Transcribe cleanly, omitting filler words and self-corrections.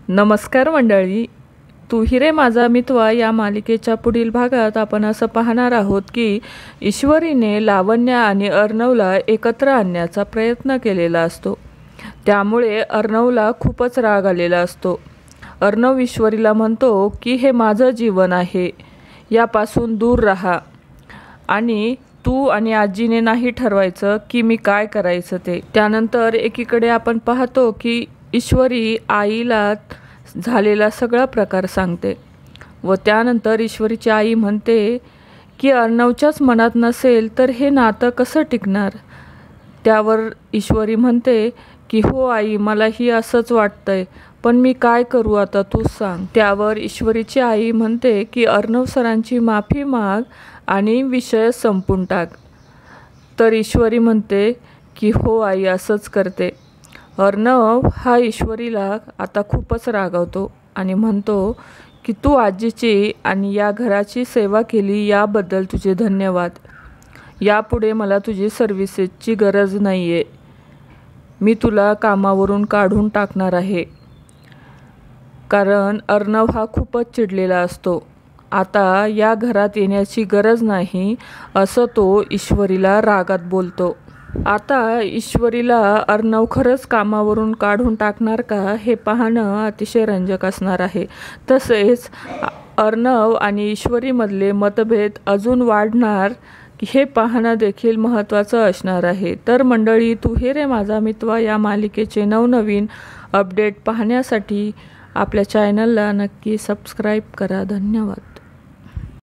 नमस्कार मंडळी, तू ही रे माझा मितवा या मालिकेच्या पुढील भागात आपण असं पाहणार आहोत की ईश्वरीने लावण्य आणि अर्णवला एकत्र आणण्याचा प्रयत्न केलेला असतो। त्यामुळे अर्णवला खूपच राग आलेला असतो। अर्णव ईश्वरीला म्हणतो की हे माझं जीवन आहे, यापासून दूर राहा आणि तू आणि आजीने नाही ठरवायचं की मी काय करायचं ते। त्यानंतर एकीकडे आपण पाहतो की ईश्वरी आईला झालेला सगळा प्रकार सांगते व त्यानंतर ईश्वरीची आई म्हणते की अर्णवच्याच मनात नसेल तर हे नातं कसं टिकणार। त्यावर ईश्वरी म्हणते की हो आई, मलाही असंच वाटतंय, पण मी काय करू आता तूच सांग। त्यावर ईश्वरीची आई म्हणते की अर्णव सरांची माफी माग आणि विषय संपून टाक। तर ईश्वरी म्हणते की हो आई, असंच करते। अर्णव हा ईश्वरीला आता खूपच रागवतो आणि म्हणतो की तू आजीची आणि या घराची सेवा केली याबद्दल तुझे धन्यवाद। यापुढे मला तुझी सर्व्हिसेसची गरज नाही आहे, मी तुला कामावरून काढून टाकणार आहे। कारण अर्णव हा खूपच चिडलेला असतो, आता या घरात येण्याची गरज नाही असं तो ईश्वरीला रागात बोलतो। आता ईश्वरीला अर्णव खरंच कामावरून काढून टाकणार का हे पाहणं अतिशय रंजक असणार आहे। तसेच अर्णव आणि ईश्वरीमधले मतभेद अजून वाढणार हे पाहणं देखील महत्त्वाचं असणार आहे। तर मंडळी, तू हे रे माझा मितवा या मालिकेचे नवनवीन अपडेट पाहण्यासाठी आपल्या चॅनलला नक्की सबस्क्राईब करा। धन्यवाद।